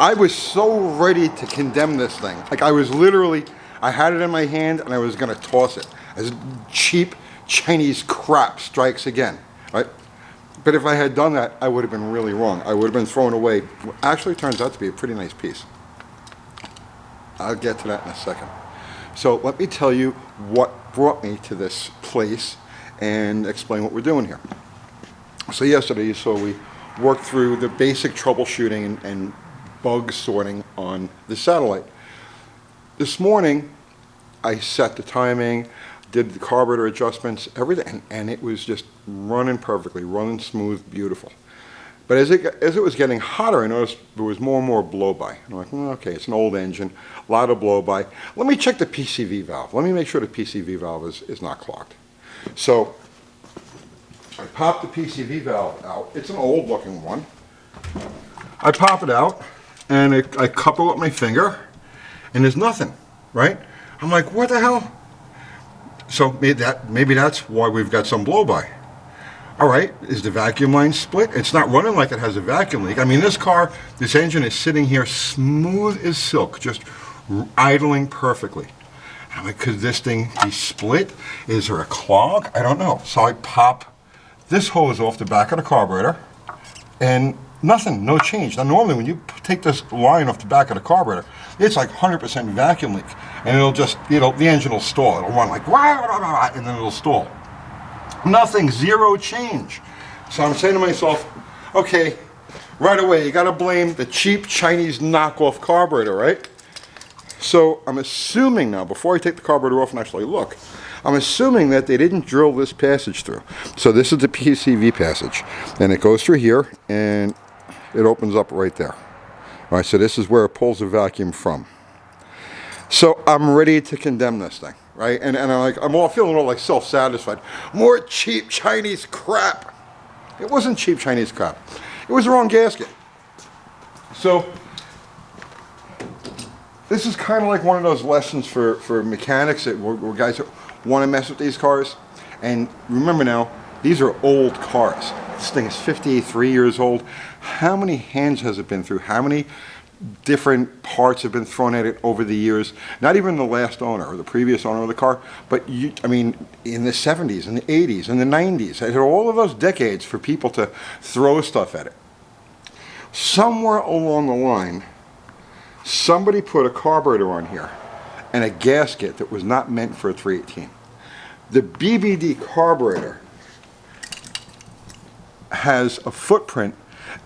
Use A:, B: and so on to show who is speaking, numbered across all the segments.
A: I was so ready to condemn this thing. Like I was literally, I had it in my hand and I was gonna toss it as cheap Chinese crap strikes again, right? But if I had done that, I would have been really wrong. I would have been thrown away. What actually turns out to be a pretty nice piece. I'll get to that in a second. So let me tell you what brought me to this place and explain what we're doing here. So yesterday you saw we worked through the basic troubleshooting and bug sorting on the satellite. This morning I set the timing, did the carburetor adjustments, everything, and it was just running perfectly, running smooth, beautiful. But as it was getting hotter, I noticed there was more and more blow-by. I'm like, okay, it's an old engine, a lot of blow-by. Let me check the PCV valve. Let me make sure the PCV valve is not clogged. So I pop the PCV valve out. It's an old-looking one. I pop it out, and I couple it with my finger, and there's nothing, right? I'm like, what the hell? So maybe that's why we've got some blow-by. All right, is the vacuum line split? It's not running like it has a vacuum leak. I mean, this engine is sitting here smooth as silk, just idling perfectly. I'm like, could this thing be split? Is there a clog? I don't know. So I pop this hose off the back of the carburetor, and nothing, no change. Now normally when you take this line off the back of the carburetor, it's like 100% vacuum leak, and the engine will stall. It'll run like wah, and then it'll stall. Nothing, zero change. So I'm saying to myself, okay, right away you got to blame the cheap Chinese knockoff carburetor, right? So I'm assuming now, before I take the carburetor off and actually look, I'm assuming that they didn't drill this passage through. So this is the PCV passage, and it goes through here, and it opens up right there. All right, so this is where it pulls the vacuum from. So I'm ready to condemn this thing, right? And I'm all feeling all like self-satisfied. More cheap Chinese crap. It wasn't cheap Chinese crap. It was the wrong gasket. So this is kind of like one of those lessons for mechanics where guys want to mess with these cars. And remember now, these are old cars. This thing is 53 years old. How many hands has it been through? How many different parts have been thrown at it over the years? Not even the last owner or the previous owner of the car, but I mean, in the 70s and the 80s and the 90s, it had all of those decades for people to throw stuff at it. Somewhere along the line, somebody put a carburetor on here and a gasket that was not meant for a 318. The BBD carburetor has a footprint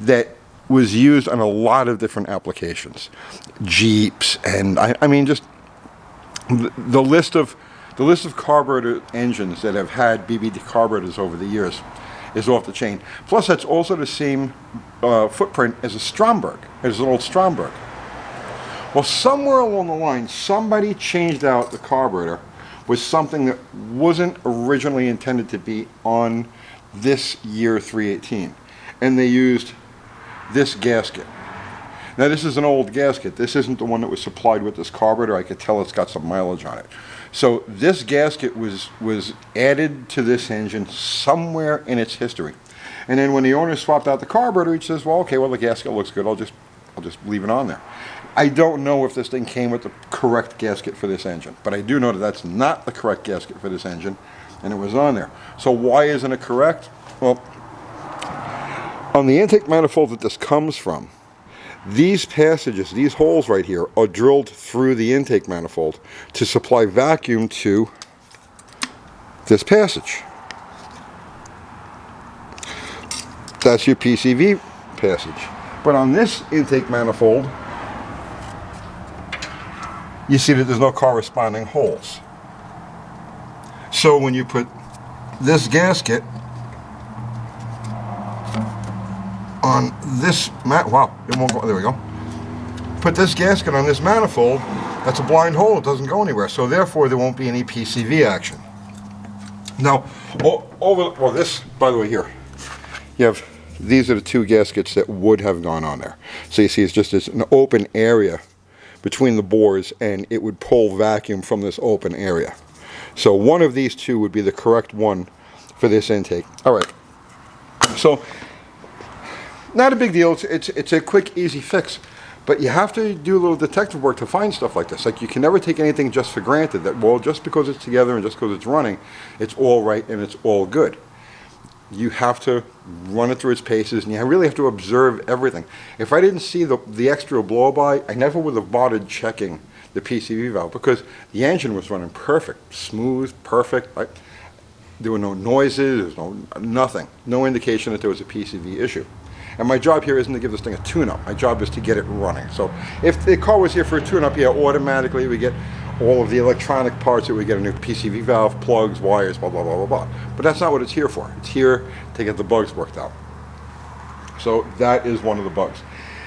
A: that was used on a lot of different applications, Jeeps, and I mean just the list of carburetor engines that have had BBD carburetors over the years is off the chain. Plus, that's also the same footprint as a Stromberg, as an old Stromberg. Well, somewhere along the line, somebody changed out the carburetor with something that wasn't originally intended to be on this year 318, and they used this gasket. Now this is an old gasket. This isn't the one that was supplied with this carburetor. I could tell it's got some mileage on it. So this gasket was added to this engine somewhere in its history. And then when the owner swapped out the carburetor, he says, well, okay, well the gasket looks good. I'll just leave it on there. I don't know if this thing came with the correct gasket for this engine, but I do know that that's not the correct gasket for this engine, and it was on there. So why isn't it correct? Well, on the intake manifold that this comes from, these passages, these holes right here, are drilled through the intake manifold to supply vacuum to this passage. That's your PCV passage. But on this intake manifold, you see that there's no corresponding holes. So when you put this gasket on this wow, it won't go, there we go. Put this gasket on this manifold, that's a blind hole, it doesn't go anywhere, so therefore there won't be any PCV action. Now, well, this, by the way, here, you have, these are the two gaskets that would have gone on there. So you see it's an open area between the bores, and it would pull vacuum from this open area. So one of these two would be the correct one for this intake. All right, so not a big deal. It's a quick, easy fix. But you have to do a little detective work to find stuff like this. Like, you can never take anything just for granted that, well, just because it's together and just because it's running, it's all right and it's all good. You have to run it through its paces, and you really have to observe everything. If I didn't see the extra blow-by, I never would have bothered checking the PCV valve, because the engine was running perfect, smooth, perfect. Right? There were no noises, there was nothing, no indication that there was a PCV issue. And my job here isn't to give this thing a tune-up. My job is to get it running. So if the car was here for a tune-up, yeah, automatically we get all of the electronic parts, that we get a new PCV valve, plugs, wires, blah, blah, blah, blah, blah. But that's not what it's here for. It's here to get the bugs worked out. So that is one of the bugs.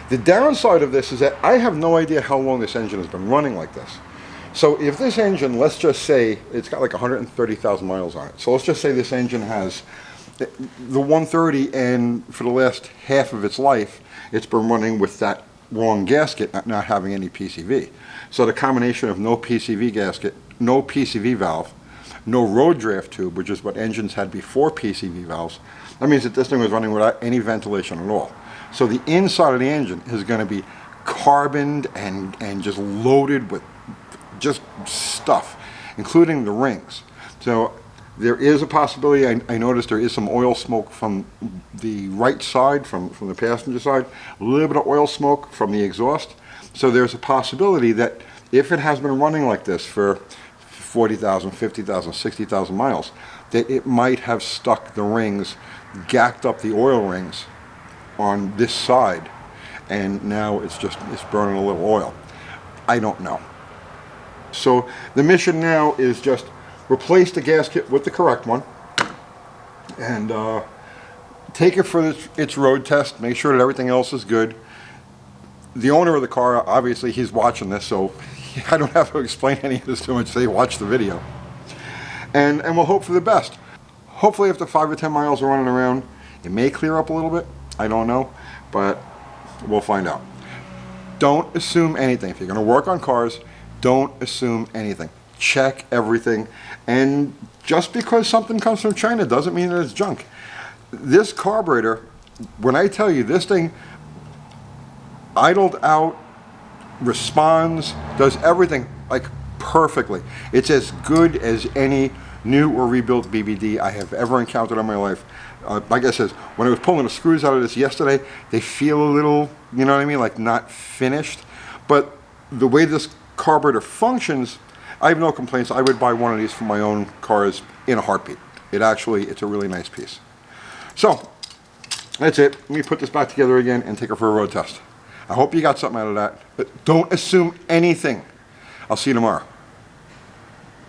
A: The downside of this is that I have no idea how long this engine has been running like this. So if this engine, let's just say, it's got like 130,000 miles on it. So let's just say this engine has the 130, and for the last half of its life, it's been running with that wrong gasket, not having any PCV. So the combination of no PCV gasket, no PCV valve, no road draft tube, which is what engines had before PCV valves, that means that this thing was running without any ventilation at all. So the inside of the engine is going to be carboned and just loaded with just stuff, including the rings. So there is a possibility, I noticed there is some oil smoke from the right side, from the passenger side, a little bit of oil smoke from the exhaust. So there's a possibility that if it has been running like this for 40,000, 50,000, 60,000 miles, that it might have stuck the rings, gacked up the oil rings on this side, and now it's burning a little oil. I don't know. So the mission now is just replace the gasket with the correct one, and take it for its road test, make sure that everything else is good. The owner of the car, obviously he's watching this, so I don't have to explain any of this to him, say watch the video. And we'll hope for the best. Hopefully after 5 or 10 miles of running around, it may clear up a little bit. I don't know, but we'll find out. Don't assume anything. If you're going to work on cars, don't assume anything. Check everything. And just because something comes from China doesn't mean that it's junk. This carburetor, when I tell you this thing idled out, responds, does everything like perfectly. It's as good as any new or rebuilt BBD I have ever encountered in my life. Like I said, when I was pulling the screws out of this yesterday, they feel a little, you know what I mean, like not finished. But the way this carburetor functions, I have no complaints. I would buy one of these for my own cars in a heartbeat. It's a really nice piece. So, that's it. Let me put this back together again and take it for a road test. I hope you got something out of that. But don't assume anything. I'll see you tomorrow.